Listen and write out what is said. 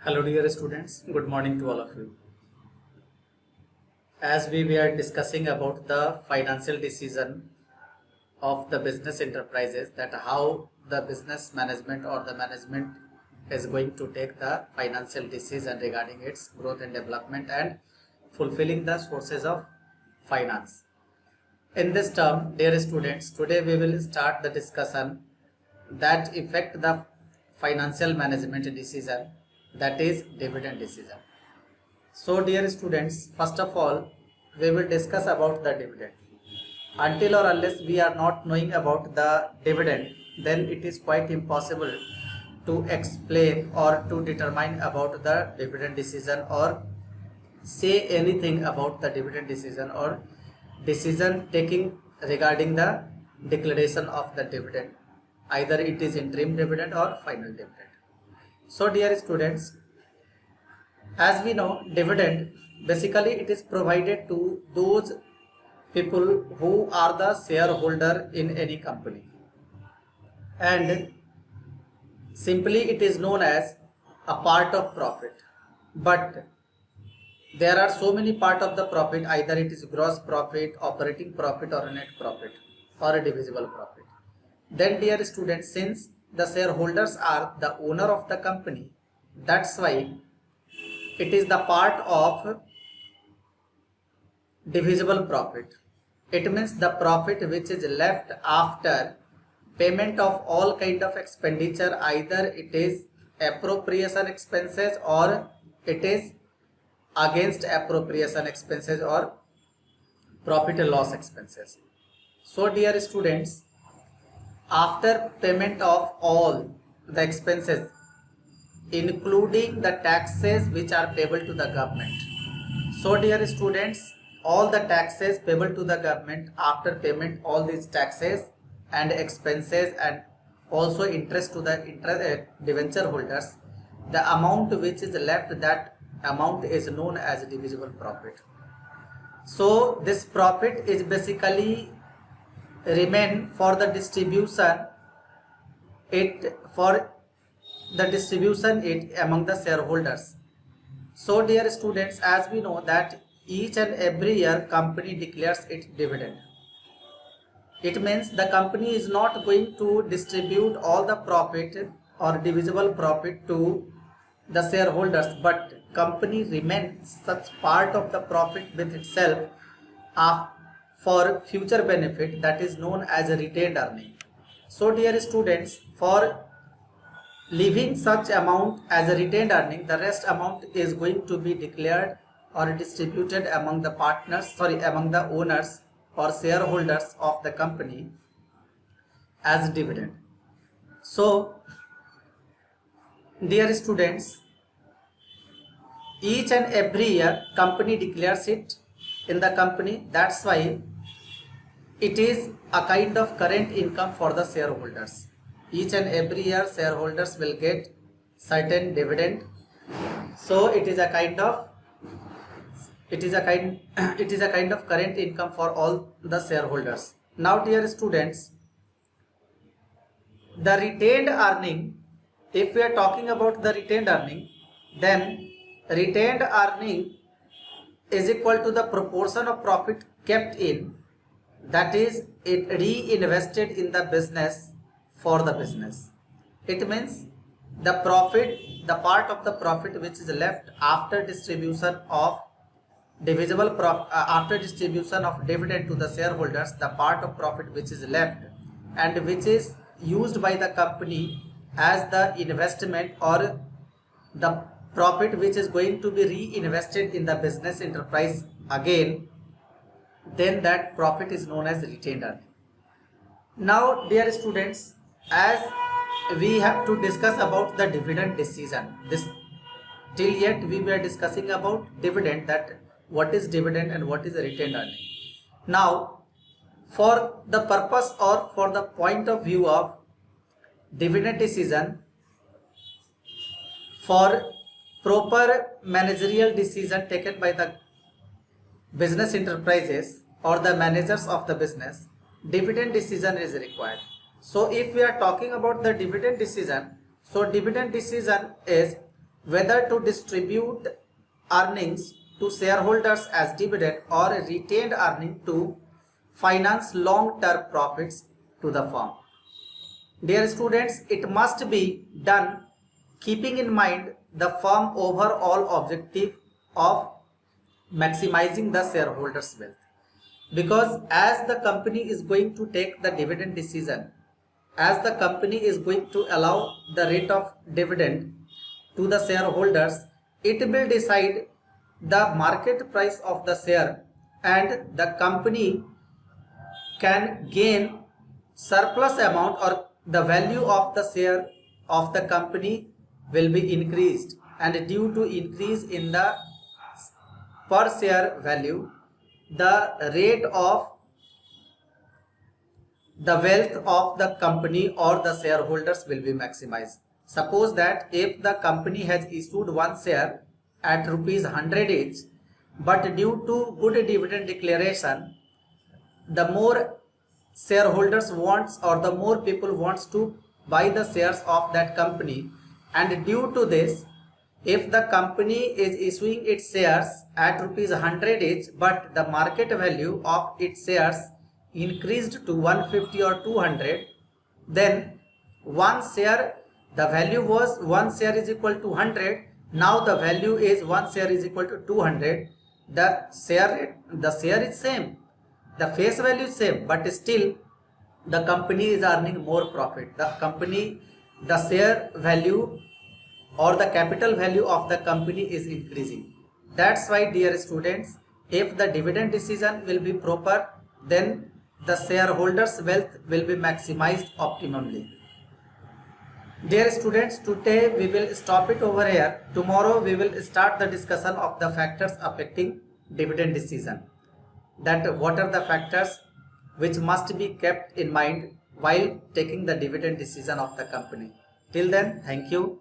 Hello dear students, good morning to all of you. As we were discussing about the financial decision of the business enterprises, that how the business management or the management is going to take the financial decision regarding its growth and development and fulfilling the sources of finance. In this term, dear students, today we will start the discussion that affect the financial management decision, that is dividend decision. So dear students, first of all, we will discuss about the dividend. Until or unless we are not knowing about the dividend, then it is quite impossible to explain or to determine about the dividend decision or say anything about the dividend decision or decision taking regarding the declaration of the dividend. Either it is interim dividend or final dividend. So dear students, as we know, dividend basically it is provided to those people who are the shareholder in any company, and simply it is known as a part of profit. But there are so many part of the profit, either it is gross profit, operating profit, or a net profit, or a divisible profit. Then dear students, since the shareholders are the owner of the company, that's why it is the part of divisible profit. It means the profit which is left after payment of all kind of expenditure, either it is appropriation expenses or it is against appropriation expenses or profit and loss expenses. So dear students, after payment of all the expenses, including the taxes which are payable to the government. So dear students, all the taxes payable to the government, after payment all these taxes and expenses and also interest to the debenture holders, the amount which is left, that amount is known as divisible profit. So this profit is basically remain for the distribution it among the shareholders. So dear students, as we know that each and every year company declares its dividend. It means the company is not going to distribute all the profit or divisible profit to the shareholders, but company remains such part of the profit with itself for future benefit, that is known as a retained earning. So dear students, for leaving such amount as a retained earning, the rest amount is going to be declared or distributed among the among the owners or shareholders of the company as dividend. So dear students, each and every year company declares it in the company, that's why it is a kind of current income for the shareholders. Each and every year shareholders will get certain dividend. So it is a kind of current income for all the shareholders. Now dear students, the retained earning, if we are talking about the retained earning, then retained earning is equal to the proportion of profit kept in, that is it reinvested in the business for the business. It means the profit, the part of the profit which is left after distribution of after distribution of dividend to the shareholders, the part of profit which is left and which is used by the company as the investment or the profit which is going to be reinvested in the business enterprise again, then that profit is known as retained earning. Now dear students, as we have to discuss about the dividend decision, till yet we were discussing about dividend, that what is dividend and what is a retained earning. Now for the purpose or for the point of view of dividend decision, for proper managerial decision taken by the business enterprises or the managers of the business, dividend decision is required. So if we are talking about the dividend decision, so dividend decision is whether to distribute earnings to shareholders as dividend or retained earning to finance long-term profits to the firm. Dear students, it must be done keeping in mind the firm overall objective of maximizing the shareholders' wealth. Because as the company is going to take the dividend decision, as the company is going to allow the rate of dividend to the shareholders, it will decide the market price of the share, and the company can gain surplus amount, or the value of the share of the company will be increased, and due to increase in the per share value, the rate of the wealth of the company or the shareholders will be maximized. Suppose that if the company has issued one share at rupees 100 each, but due to good dividend declaration, the more shareholders wants, or the more people wants to buy the shares of that company, and due to this, if the company is issuing its shares at rupees 100 each, but the market value of its shares increased to 150 or 200, then one share, the value was one share is equal to 100, now the value is one share is equal to 200. The share is same, the face value is same, but still the company is earning more profit. The share value or the capital value of the company is increasing. That's why, dear students, if the dividend decision will be proper, then the shareholders' wealth will be maximized optimally. Dear students, today we will stop it over here. Tomorrow we will start the discussion of the factors affecting dividend decision. That what are the factors which must be kept in mind while taking the dividend decision of the company. Till then, thank you.